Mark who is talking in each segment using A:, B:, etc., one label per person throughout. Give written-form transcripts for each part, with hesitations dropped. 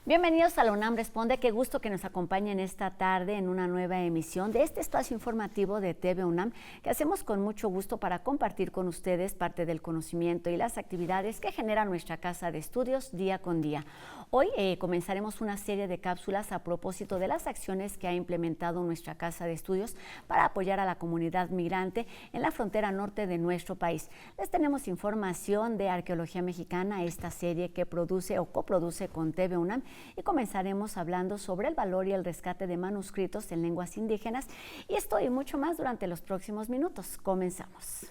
A: Bienvenidos a la UNAM Responde, qué gusto que nos acompañen esta tarde en una nueva emisión de este espacio informativo de TV UNAM que hacemos con mucho gusto para compartir con ustedes parte del conocimiento y las actividades que genera nuestra casa de estudios día con día. Hoy comenzaremos una serie de cápsulas a propósito de las acciones que ha implementado nuestra casa de estudios para apoyar a la comunidad migrante en la frontera norte de nuestro país. Les tenemos información de arqueología mexicana, esta serie que produce o coproduce con TV UNAM, y comenzaremos hablando sobre el valor y el rescate de manuscritos en lenguas indígenas, y esto y mucho más durante los próximos minutos. Comenzamos.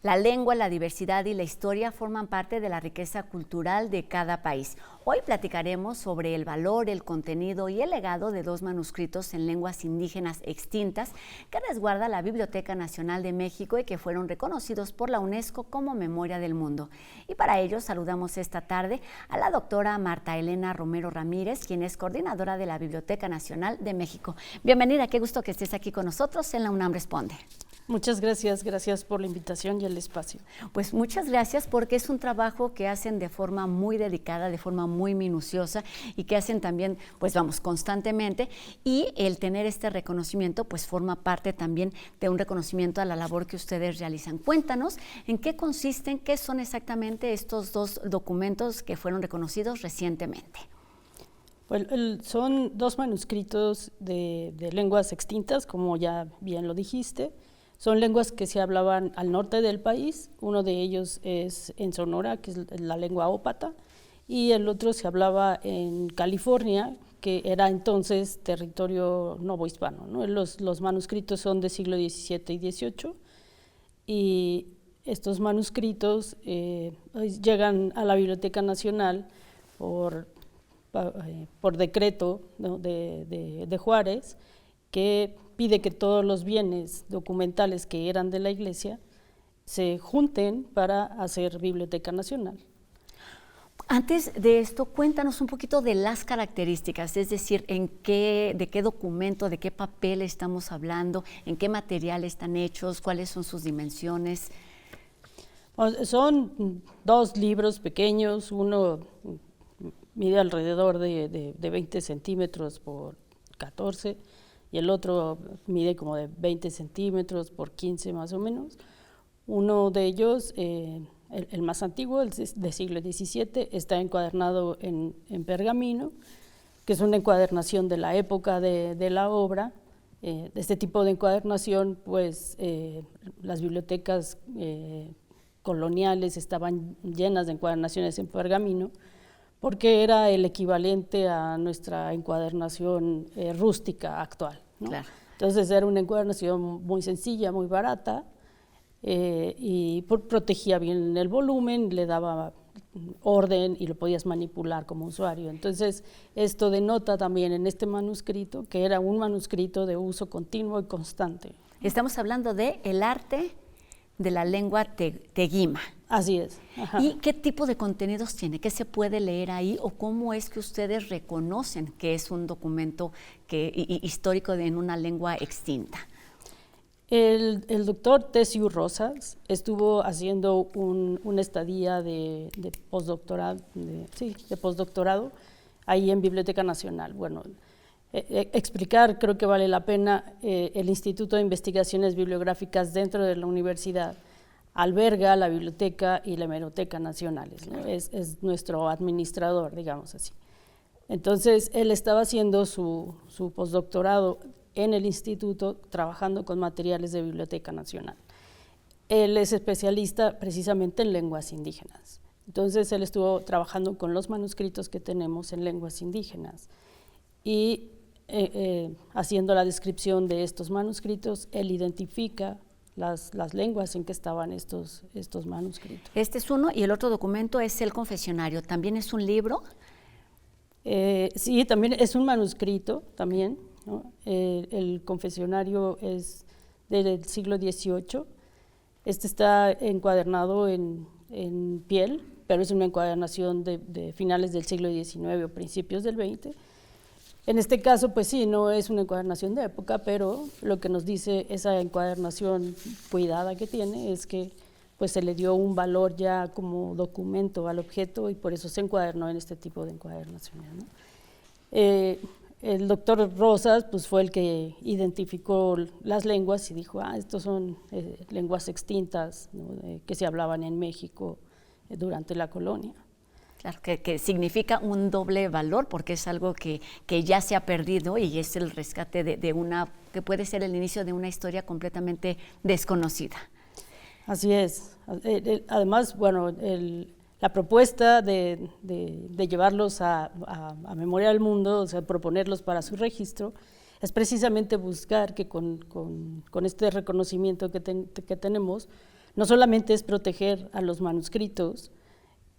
A: La lengua, la diversidad y la historia forman parte de la riqueza cultural de cada país. Hoy platicaremos sobre el valor, el contenido y el legado de dos manuscritos en lenguas indígenas extintas que resguarda la Biblioteca Nacional de México y que fueron reconocidos por la UNESCO como Memoria del Mundo. Y para ello saludamos esta tarde a la doctora Marta Elena Romero Ramírez, quien es coordinadora de la Biblioteca Nacional de México. Bienvenida, qué gusto que estés aquí con nosotros en la UNAM Responde.
B: Muchas gracias, gracias por la invitación y el espacio.
A: Pues muchas gracias, porque es un trabajo que hacen de forma muy dedicada, de forma muy minuciosa, y que hacen también, pues vamos, constantemente, y el tener este reconocimiento pues forma parte también de un reconocimiento a la labor que ustedes realizan. Cuéntanos en qué consisten, qué son exactamente estos dos documentos que fueron reconocidos recientemente.
B: Bueno, son dos manuscritos de lenguas extintas, como ya bien lo dijiste. Son lenguas que se hablaban al norte del país. Uno de ellos es en Sonora, que es la lengua ópata, y el otro se hablaba en California, que era entonces territorio novohispano, ¿no? Los manuscritos son del siglo XVII y XVIII, y estos manuscritos llegan a la Biblioteca Nacional por decreto, ¿no?, de Juárez, que pide que todos los bienes documentales que eran de la Iglesia se junten para hacer Biblioteca Nacional.
A: Antes de esto, cuéntanos un poquito de las características, es decir, de qué documento, de qué papel estamos hablando, en qué material están hechos, cuáles son sus dimensiones.
B: Son dos libros pequeños, uno mide alrededor de 20 centímetros por 14, y el otro mide como de 20 centímetros por 15 más o menos. Uno de ellos, el más antiguo, el del siglo XVII, está encuadernado en pergamino, que es una encuadernación de la época de la obra. De este tipo de encuadernación, pues las bibliotecas coloniales estaban llenas de encuadernaciones en pergamino, porque era el equivalente a nuestra encuadernación rústica actual, ¿no?
A: Claro.
B: Entonces era una encuadernación muy sencilla, muy barata, y protegía bien el volumen, le daba orden y lo podías manipular como usuario. Entonces esto denota también en este manuscrito que era un manuscrito de uso continuo y constante.
A: Estamos hablando de el arte de la lengua teguima.
B: Así es. Ajá.
A: ¿Y qué tipo de contenidos tiene? ¿Qué se puede leer ahí? ¿O cómo es que ustedes reconocen que es un documento histórico en una lengua extinta?
B: El doctor Tessiu Rosas estuvo haciendo una estadía de postdoctorado ahí en Biblioteca Nacional. Bueno, explicar, creo que vale la pena, el Instituto de Investigaciones Bibliográficas dentro de la universidad alberga la biblioteca y la hemeroteca nacionales, ¿no? Es nuestro administrador, digamos así. Entonces, él estaba haciendo su postdoctorado en el instituto, trabajando con materiales de Biblioteca Nacional. Él es especialista precisamente en lenguas indígenas. Entonces, él estuvo trabajando con los manuscritos que tenemos en lenguas indígenas y haciendo la descripción de estos manuscritos, él identifica las lenguas en que estaban estos manuscritos.
A: Este es uno, y el otro documento es el confesionario. ¿También es un libro?
B: Sí, también es un manuscrito, también, ¿no? El confesionario es del siglo XVIII. Este está encuadernado en piel, pero es una encuadernación de finales del siglo XIX o principios del XX. En este caso, pues sí, no es una encuadernación de época, pero lo que nos dice esa encuadernación cuidada que tiene es que pues se le dio un valor ya como documento al objeto y por eso se encuadernó en este tipo de encuadernaciones, ¿no? El doctor Rosas pues fue el que identificó las lenguas y dijo, estos son lenguas extintas, ¿no? Que se hablaban en México durante la colonia.
A: Claro, que significa un doble valor porque es algo que ya se ha perdido y es el rescate de una, que puede ser el inicio de una historia completamente desconocida.
B: Así es. Además, bueno, la propuesta de llevarlos a Memoria del Mundo, o sea, proponerlos para su registro, es precisamente buscar que con este reconocimiento que tenemos, no solamente es proteger a los manuscritos,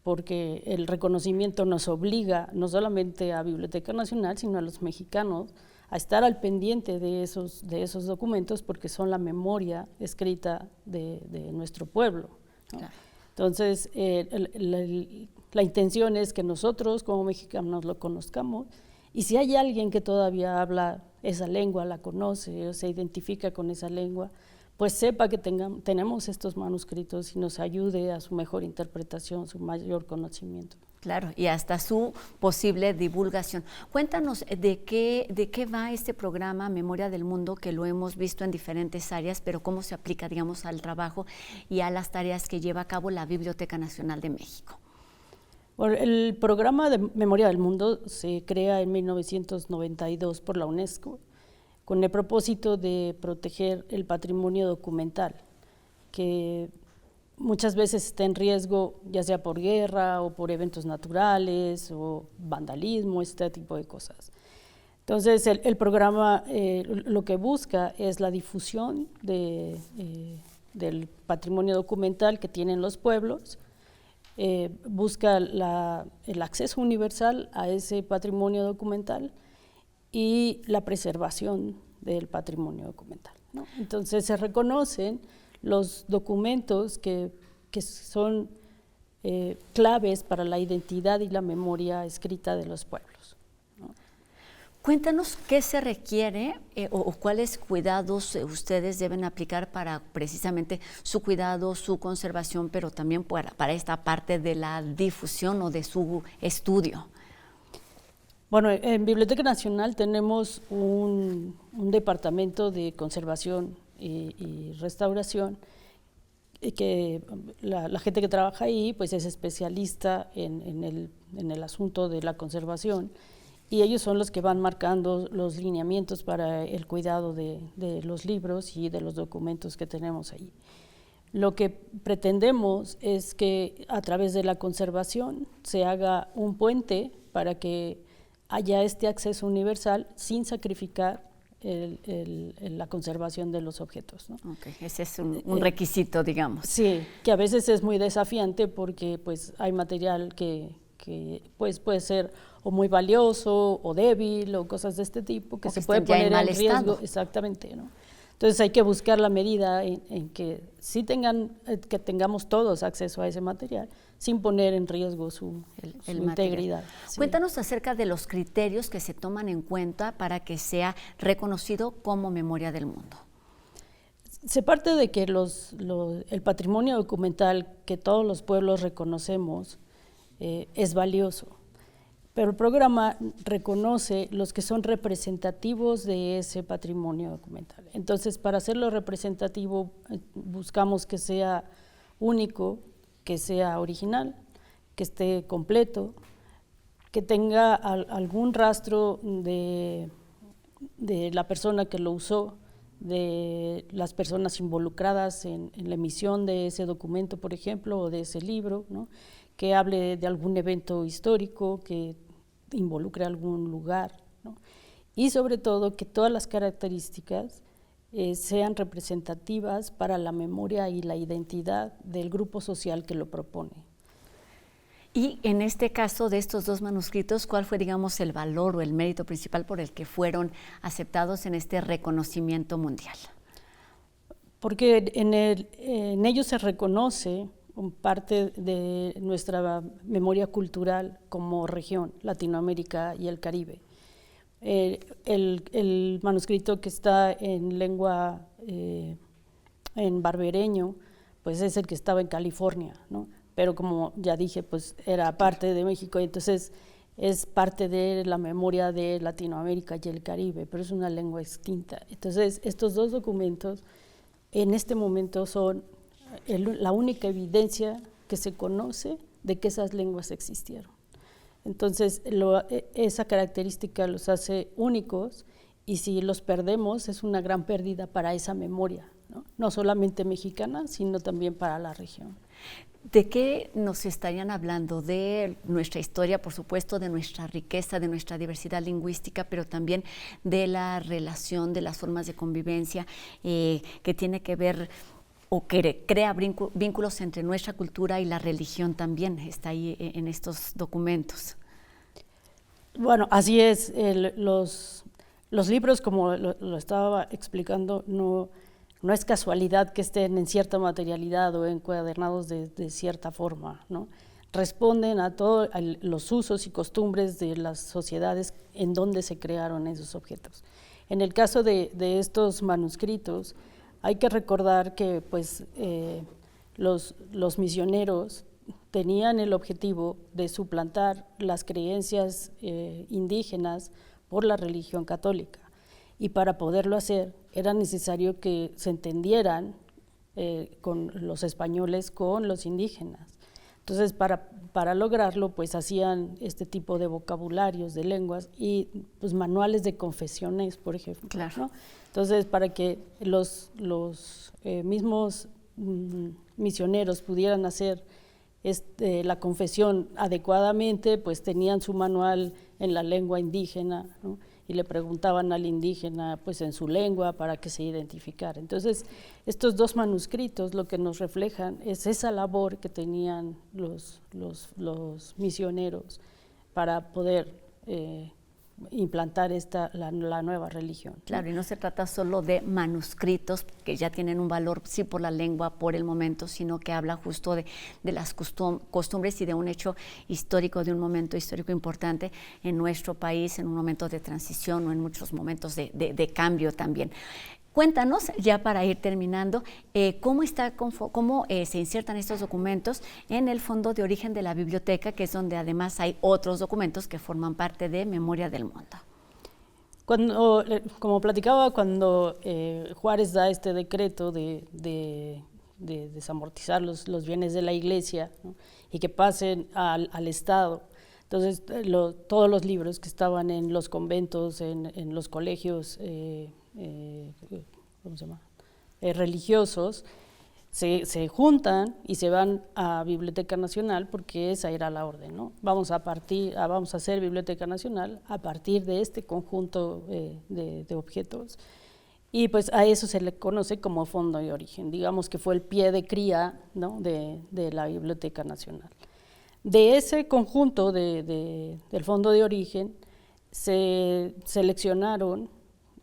B: porque el reconocimiento nos obliga no solamente a Biblioteca Nacional, sino a los mexicanos a estar al pendiente de esos documentos, porque son la memoria escrita de nuestro pueblo, ¿no? Claro. Entonces, la intención es que nosotros como mexicanos lo conozcamos, y si hay alguien que todavía habla esa lengua, la conoce o se identifica con esa lengua, pues sepa que tenemos estos manuscritos y nos ayude a su mejor interpretación, su mayor conocimiento.
A: Claro, y hasta su posible divulgación. Cuéntanos de qué va este programa Memoria del Mundo, que lo hemos visto en diferentes áreas, pero cómo se aplica, digamos, al trabajo y a las tareas que lleva a cabo la Biblioteca Nacional de México.
B: Bueno, el programa de Memoria del Mundo se crea en 1992 por la UNESCO, con el propósito de proteger el patrimonio documental, que muchas veces está en riesgo, ya sea por guerra o por eventos naturales o vandalismo, este tipo de cosas. Entonces, el programa lo que busca es la difusión del patrimonio documental que tienen los pueblos, busca el acceso universal a ese patrimonio documental y la preservación del patrimonio documental, ¿no? Entonces se reconocen los documentos que son claves para la identidad y la memoria escrita de los pueblos, ¿no?
A: Cuéntanos qué se requiere o cuáles cuidados ustedes deben aplicar para precisamente su cuidado, su conservación, pero también para esta parte de la difusión o de su estudio.
B: Bueno, en Biblioteca Nacional tenemos un departamento de conservación y restauración, que la gente que trabaja ahí pues es especialista en el asunto de la conservación, y ellos son los que van marcando los lineamientos para el cuidado de los libros y de los documentos que tenemos ahí. Lo que pretendemos es que a través de la conservación se haga un puente para que haya este acceso universal sin sacrificar la conservación de los objetos, ¿no?
A: Okay, ese es un requisito, digamos.
B: Sí, que a veces es muy desafiante porque pues, hay material que pues, puede ser o muy valioso o débil o cosas de este tipo que se puede poner en riesgo.
A: Estado.
B: Exactamente, ¿no? Entonces hay que buscar la medida en que sí que tengamos todos acceso a ese material sin poner en riesgo su integridad.
A: Sí. Cuéntanos acerca de los criterios que se toman en cuenta para que sea reconocido como Memoria del Mundo.
B: Se parte de que el patrimonio documental que todos los pueblos reconocemos es valioso, pero el programa reconoce los que son representativos de ese patrimonio documental. Entonces, para hacerlo representativo, buscamos que sea único, que sea original, que esté completo, que tenga algún rastro de la persona que lo usó, de las personas involucradas en la emisión de ese documento, por ejemplo, o de ese libro, ¿no? Que hable de algún evento histórico, que involucre algún lugar, ¿no? Y sobre todo que todas las características sean representativas para la memoria y la identidad del grupo social que lo propone.
A: Y en este caso de estos dos manuscritos, ¿cuál fue, digamos, el valor o el mérito principal por el que fueron aceptados en este reconocimiento mundial?
B: Porque en ellos se reconoce parte de nuestra memoria cultural como región, Latinoamérica y el Caribe. El manuscrito que está en lengua, en barbereño, pues es el que estaba en California, ¿no? Pero como ya dije, pues era parte de México, y entonces es parte de la memoria de Latinoamérica y el Caribe, pero es una lengua extinta. Entonces, estos dos documentos en este momento son la única evidencia que se conoce de que esas lenguas existieron. Entonces, esa característica los hace únicos, y si los perdemos es una gran pérdida para esa memoria, ¿no? No solamente mexicana, sino también para la región.
A: ¿De qué nos estarían hablando? De nuestra historia, por supuesto, de nuestra riqueza, de nuestra diversidad lingüística, pero también de la relación, de las formas de convivencia que tiene que ver o que crea vínculos entre nuestra cultura y la religión también, está ahí en estos documentos.
B: Bueno, así es. Los libros, como lo estaba explicando, no es casualidad que estén en cierta materialidad o encuadernados de cierta forma, ¿no? Responden a todos los usos y costumbres de las sociedades en donde se crearon esos objetos. En el caso de estos manuscritos, hay que recordar que pues, los misioneros tenían el objetivo de suplantar las creencias indígenas por la religión católica, y para poderlo hacer era necesario que se entendieran con los españoles, con los indígenas. Entonces, para lograrlo, pues hacían este tipo de vocabularios, de lenguas, y pues manuales de confesiones, por ejemplo,
A: claro,
B: ¿no? Entonces, para que los mismos misioneros pudieran hacer la confesión adecuadamente, pues tenían su manual en la lengua indígena, ¿no? Y le preguntaban al indígena pues en su lengua para que se identificara. Entonces, estos dos manuscritos lo que nos reflejan es esa labor que tenían los misioneros para poder implantar la nueva religión.
A: Claro, y no se trata solo de manuscritos que ya tienen un valor, sí, por la lengua, por el momento, sino que habla justo de las costumbres y de un hecho histórico, de un momento histórico importante en nuestro país, en un momento de transición o en muchos momentos de cambio también. Cuéntanos, ya para ir terminando, cómo se insertan estos documentos en el fondo de origen de la biblioteca, que es donde además hay otros documentos que forman parte de Memoria del Mundo.
B: Como platicaba, cuando Juárez da este decreto de desamortizar los bienes de la iglesia, ¿no? Y que pasen al Estado, entonces todos los libros que estaban en los conventos, en los colegios, ¿cómo se llama? Religiosos, se juntan y se van a Biblioteca Nacional, porque esa era la orden, ¿no? Vamos a hacer Biblioteca Nacional a partir de este conjunto de objetos, y pues a eso se le conoce como Fondo de Origen. Digamos que fue el pie de cría, ¿no? de la Biblioteca Nacional. De ese conjunto del Fondo de Origen se seleccionaron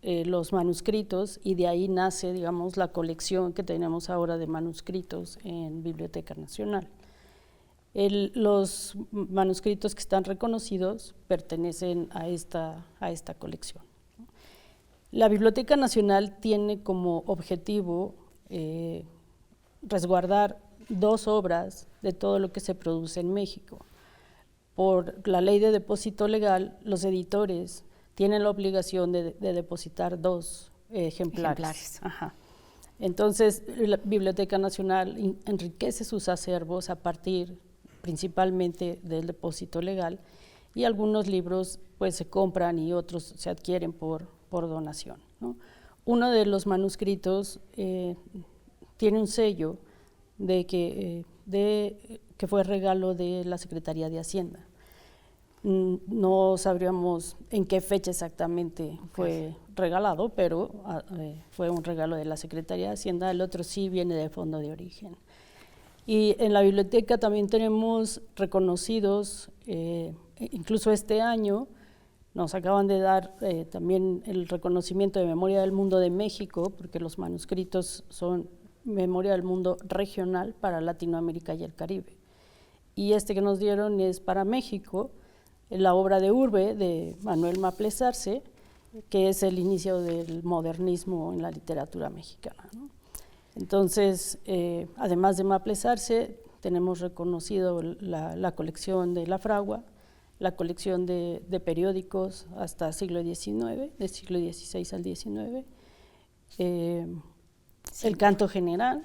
B: los manuscritos, y de ahí nace, digamos, la colección que tenemos ahora de manuscritos en Biblioteca Nacional. Los manuscritos que están reconocidos pertenecen a esta colección. La Biblioteca Nacional tiene como objetivo resguardar 2 obras de todo lo que se produce en México. Por la ley de depósito legal, los editores tienen la obligación de depositar 2 ejemplares. Ajá. Entonces, la Biblioteca Nacional enriquece sus acervos a partir principalmente del depósito legal, y algunos libros pues se compran y otros se adquieren por donación, ¿no? Uno de los manuscritos tiene un sello de que fue regalo de la Secretaría de Hacienda. No sabríamos en qué fecha exactamente fue regalado, pero fue un regalo de la Secretaría de Hacienda. El otro sí viene del Fondo de Origen. Y en la biblioteca también tenemos reconocidos, incluso este año nos acaban de dar también el reconocimiento de Memoria del Mundo de México, porque los manuscritos son Memoria del Mundo regional para Latinoamérica y el Caribe. Y este que nos dieron es para México, la obra de Urbe de Manuel Maples Arce, que es el inicio del modernismo en la literatura mexicana, ¿no? Entonces, además de Maples Arce, tenemos reconocido la colección de La Fragua, la colección de periódicos hasta siglo XIX, del siglo XVI al XIX, el canto general,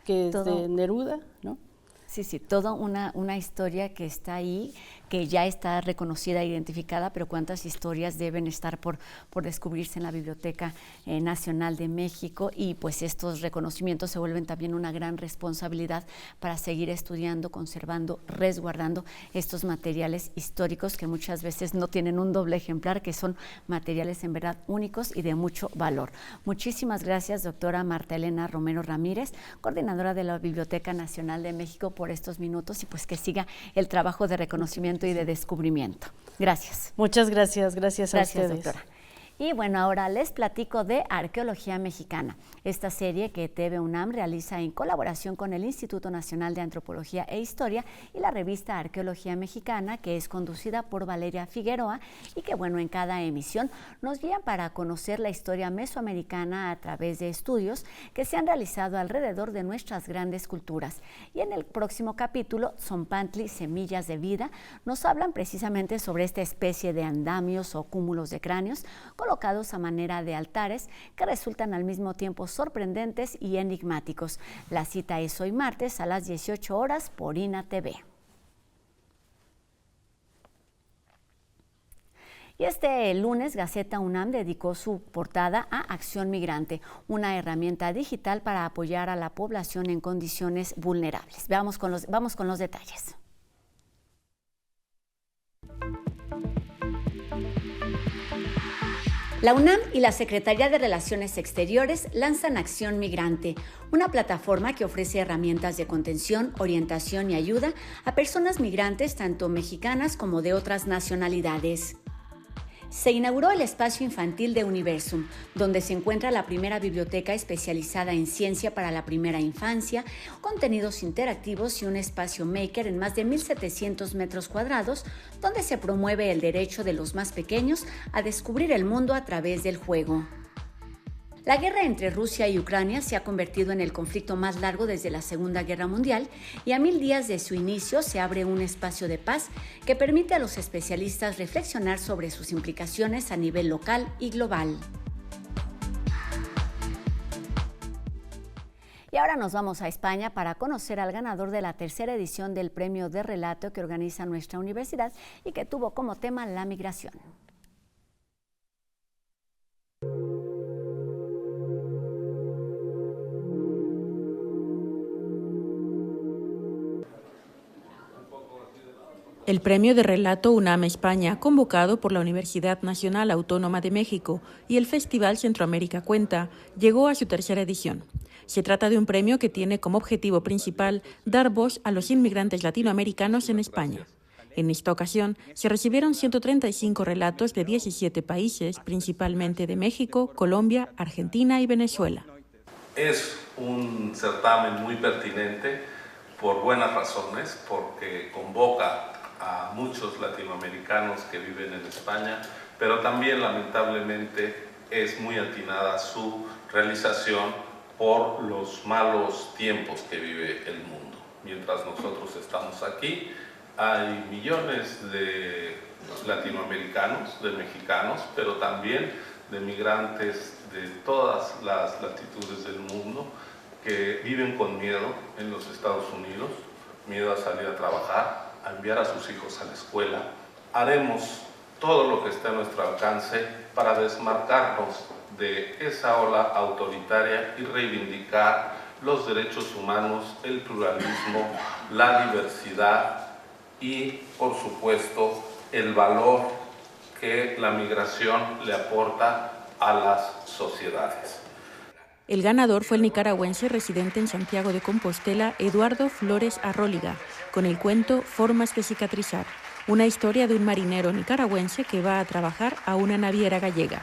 B: que es de Neruda, ¿no?
A: Sí, sí, toda una historia que está ahí, que ya está reconocida, identificada, pero cuántas historias deben estar por descubrirse en la Biblioteca Nacional de México, y pues estos reconocimientos se vuelven también una gran responsabilidad para seguir estudiando, conservando, resguardando estos materiales históricos que muchas veces no tienen un doble ejemplar, que son materiales en verdad únicos y de mucho valor. Muchísimas gracias, doctora Marta Elena Romero Ramírez, coordinadora de la Biblioteca Nacional de México, por estos minutos, y pues que siga el trabajo de reconocimiento y de descubrimiento. Gracias.
B: Muchas gracias, gracias a ustedes.
A: Doctora. Y bueno, ahora les platico de Arqueología Mexicana, esta serie que TV UNAM realiza en colaboración con el Instituto Nacional de Antropología e Historia y la revista Arqueología Mexicana, que es conducida por Valeria Figueroa, y que bueno, en cada emisión nos guían para conocer la historia mesoamericana a través de estudios que se han realizado alrededor de nuestras grandes culturas. Y en el próximo capítulo, Zompantli, Semillas de Vida, nos hablan precisamente sobre esta especie de andamios o cúmulos de cráneos colocados a manera de altares que resultan al mismo tiempo sorprendentes y enigmáticos. La cita es hoy martes a las 18 horas por INA TV. Y este lunes, Gaceta UNAM dedicó su portada a Acción Migrante, una herramienta digital para apoyar a la población en condiciones vulnerables. Vamos con los detalles. La UNAM y la Secretaría de Relaciones Exteriores lanzan Acción Migrante, una plataforma que ofrece herramientas de contención, orientación y ayuda a personas migrantes tanto mexicanas como de otras nacionalidades. Se inauguró el espacio infantil de Universum, donde se encuentra la primera biblioteca especializada en ciencia para la primera infancia, contenidos interactivos y un espacio maker en más de 1,700 metros cuadrados, donde se promueve el derecho de los más pequeños a descubrir el mundo a través del juego. La guerra entre Rusia y Ucrania se ha convertido en el conflicto más largo desde la Segunda Guerra Mundial, y a 1000 días de su inicio se abre un espacio de paz que permite a los especialistas reflexionar sobre sus implicaciones a nivel local y global. Y ahora nos vamos a España para conocer al ganador de la tercera edición del Premio de Relato que organiza nuestra universidad y que tuvo como tema la migración.
C: El Premio de Relato UNAM España, convocado por la Universidad Nacional Autónoma de México y el Festival Centroamérica Cuenta, llegó a su tercera edición. Se trata de un premio que tiene como objetivo principal dar voz a los inmigrantes latinoamericanos en España. En esta ocasión, se recibieron 135 relatos de 17 países, principalmente de México, Colombia, Argentina y Venezuela.
D: Es un certamen muy pertinente por buenas razones, porque convoca a muchos latinoamericanos que viven en España, pero también lamentablemente es muy atinada su realización por los malos tiempos que vive el mundo. Mientras nosotros estamos aquí, hay millones de latinoamericanos, de mexicanos, pero también de migrantes de todas las latitudes del mundo que viven con miedo en los Estados Unidos, miedo a salir a trabajar, a enviar a sus hijos a la escuela. Haremos todo lo que esté a nuestro alcance para desmarcarnos de esa ola autoritaria y reivindicar los derechos humanos, el pluralismo, la diversidad y, por supuesto, el valor que la migración le aporta a las sociedades.
C: El ganador fue el nicaragüense residente en Santiago de Compostela, Eduardo Flores Arróliga, con el cuento Formas de cicatrizar, una historia de un marinero nicaragüense que va a trabajar a una naviera gallega.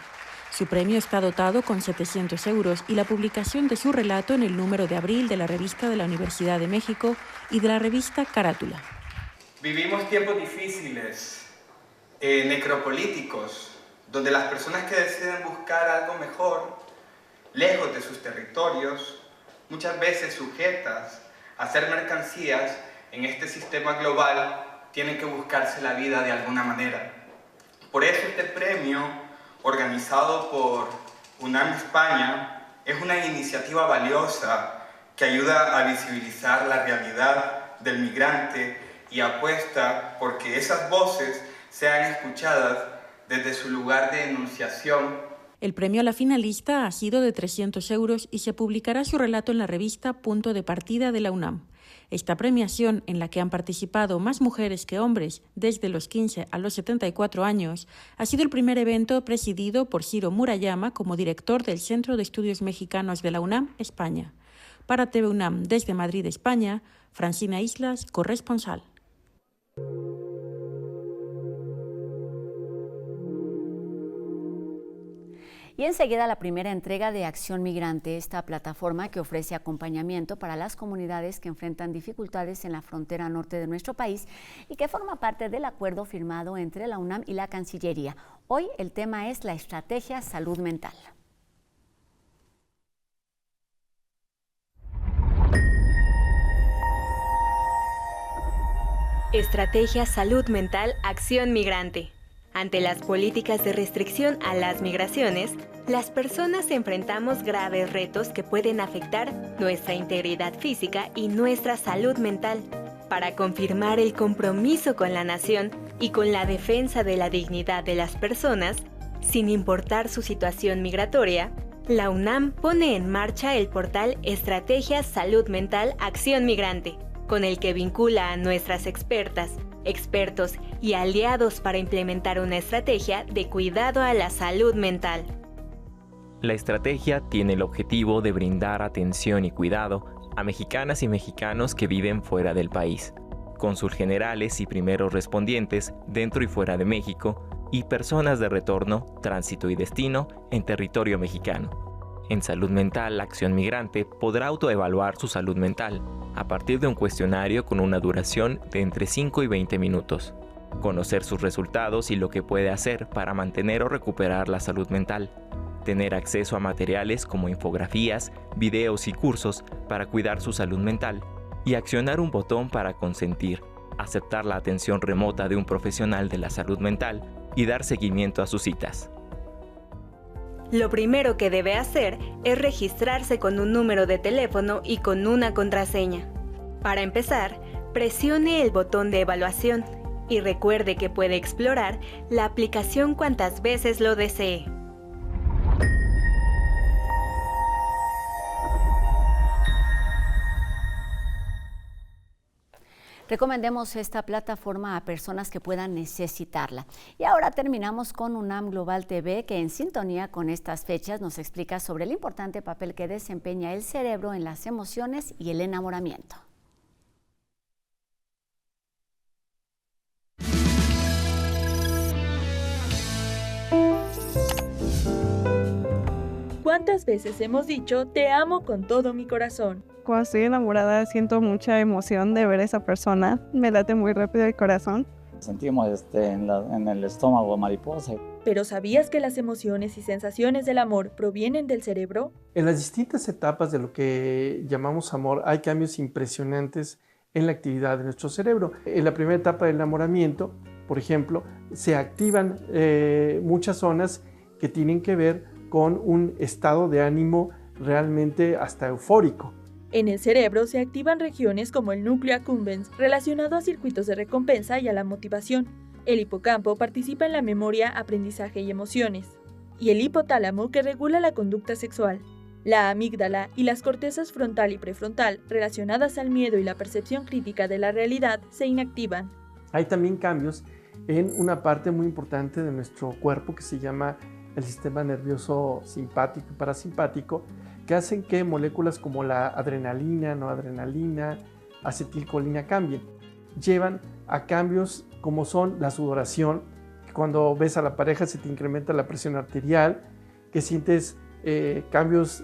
C: Su premio está dotado con 700 euros y la publicación de su relato en el número de abril de la revista de la Universidad de México y de la revista Carátula.
E: Vivimos tiempos difíciles, necropolíticos, donde las personas que deciden buscar algo mejor, lejos de sus territorios, muchas veces sujetas a ser mercancías en este sistema global, tienen que buscarse la vida de alguna manera. Por eso este premio, organizado por UNAM España, es una iniciativa valiosa que ayuda a visibilizar la realidad del migrante y apuesta por que esas voces sean escuchadas desde su lugar de enunciación.
C: El premio a la finalista ha sido de 300 euros y se publicará su relato en la revista Punto de Partida de la UNAM. Esta premiación, en la que han participado más mujeres que hombres desde los 15 a los 74 años, ha sido el primer evento presidido por Ciro Murayama como director del Centro de Estudios Mexicanos de la UNAM, España. Para TV UNAM, desde Madrid, España, Francina Islas, corresponsal.
A: Y enseguida la primera entrega de Acción Migrante, esta plataforma que ofrece acompañamiento para las comunidades que enfrentan dificultades en la frontera norte de nuestro país y que forma parte del acuerdo firmado entre la UNAM y la Cancillería. Hoy el tema es la estrategia salud mental.
F: Estrategia Salud Mental Acción Migrante. Ante las políticas de restricción a las migraciones, las personas enfrentamos graves retos que pueden afectar nuestra integridad física y nuestra salud mental. Para confirmar el compromiso con la nación y con la defensa de la dignidad de las personas, sin importar su situación migratoria, la UNAM pone en marcha el portal Estrategia Salud Mental Acción Migrante, con el que vincula a nuestras expertas, expertos y aliados para implementar una estrategia de cuidado a la salud mental.
G: La estrategia tiene el objetivo de brindar atención y cuidado a mexicanas y mexicanos que viven fuera del país, cónsul generales y primeros respondientes dentro y fuera de México y personas de retorno, tránsito y destino en territorio mexicano. En Salud Mental Acción Migrante podrá autoevaluar su salud mental a partir de un cuestionario con una duración de entre 5 y 20 minutos. Conocer sus resultados y lo que puede hacer para mantener o recuperar la salud mental. Tener acceso a materiales como infografías, videos y cursos para cuidar su salud mental. Y accionar un botón para consentir, aceptar la atención remota de un profesional de la salud mental y dar seguimiento a sus citas.
F: Lo primero que debe hacer es registrarse con un número de teléfono y con una contraseña. Para empezar, presione el botón de evaluación y recuerde que puede explorar la aplicación cuantas veces lo desee.
A: Recomendemos esta plataforma a personas que puedan necesitarla. Y ahora terminamos con UNAM Global TV, que en sintonía con estas fechas nos explica sobre el importante papel que desempeña el cerebro en las emociones y el enamoramiento.
H: ¿Cuántas veces hemos dicho te amo con todo mi corazón?
I: Cuando estoy enamorada siento mucha emoción de ver a esa persona, me late muy rápido el corazón.
J: Sentimos en el estómago mariposa.
H: ¿Pero sabías que las emociones y sensaciones del amor provienen del cerebro?
K: En las distintas etapas de lo que llamamos amor hay cambios impresionantes en la actividad de nuestro cerebro. En la primera etapa del enamoramiento, por ejemplo, se activan muchas zonas que tienen que ver con un estado de ánimo realmente hasta eufórico.
H: En el cerebro se activan regiones como el núcleo accumbens, relacionado a circuitos de recompensa y a la motivación. El hipocampo participa en la memoria, aprendizaje y emociones. Y el hipotálamo, que regula la conducta sexual. La amígdala y las cortezas frontal y prefrontal, relacionadas al miedo y la percepción crítica de la realidad, se inactivan.
K: Hay también cambios en una parte muy importante de nuestro cuerpo que se llama el sistema nervioso simpático y parasimpático, que hacen que moléculas como la adrenalina, noradrenalina, acetilcolina cambien. Llevan a cambios como son la sudoración, que cuando ves a la pareja se te incrementa la presión arterial, que sientes cambios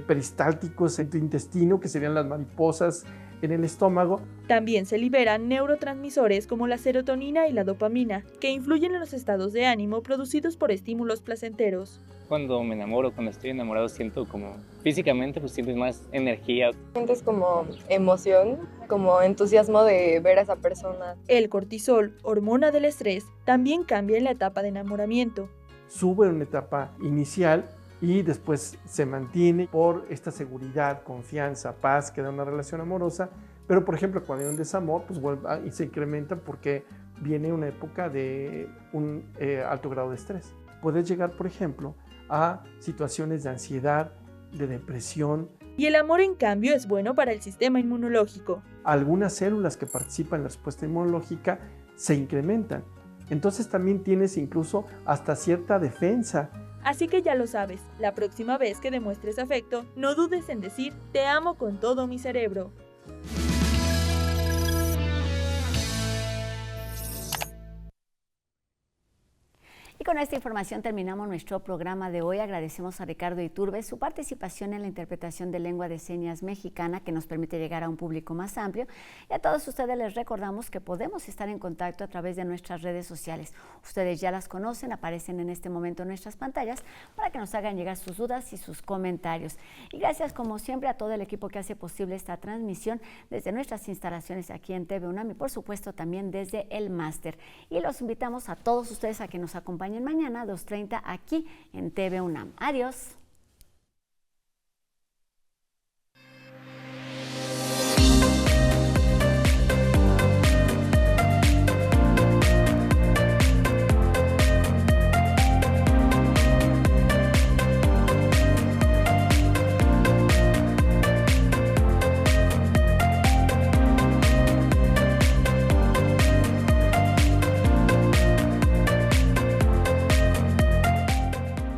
K: peristálticos en tu intestino, que serían las mariposas en el estómago.
H: También se liberan neurotransmisores como la serotonina y la dopamina, que influyen en los estados de ánimo producidos por estímulos placenteros.
L: Cuando me enamoro, cuando estoy enamorado, siento como físicamente, pues sientes más energía.
M: Sientes como emoción, como entusiasmo de ver a esa persona.
H: El cortisol, hormona del estrés, también cambia en la etapa de enamoramiento.
K: Sube en una etapa inicial y después se mantiene por esta seguridad, confianza, paz que da una relación amorosa. Pero, por ejemplo, cuando hay un desamor, pues vuelve y se incrementa porque viene una época de un alto grado de estrés. Puedes llegar, por ejemplo, a situaciones de ansiedad, de depresión.
H: Y el amor, en cambio, es bueno para el sistema inmunológico.
K: Algunas células que participan en la respuesta inmunológica se incrementan. Entonces también tienes incluso hasta cierta defensa.
H: Así que ya lo sabes, la próxima vez que demuestres afecto, no dudes en decir te amo con todo mi cerebro.
A: Y con esta información terminamos nuestro programa de hoy. Agradecemos a Ricardo Iturbe su participación en la interpretación de lengua de señas mexicana, que nos permite llegar a un público más amplio. Y a todos ustedes les recordamos que podemos estar en contacto a través de nuestras redes sociales. Ustedes ya las conocen, aparecen en este momento en nuestras pantallas para que nos hagan llegar sus dudas y sus comentarios. Y gracias, como siempre, a todo el equipo que hace posible esta transmisión desde nuestras instalaciones aquí en TV UNAM y, por supuesto, también desde el máster. Y los invitamos a todos ustedes a que nos acompañen mañana a 2:30 aquí en TV UNAM. Adiós.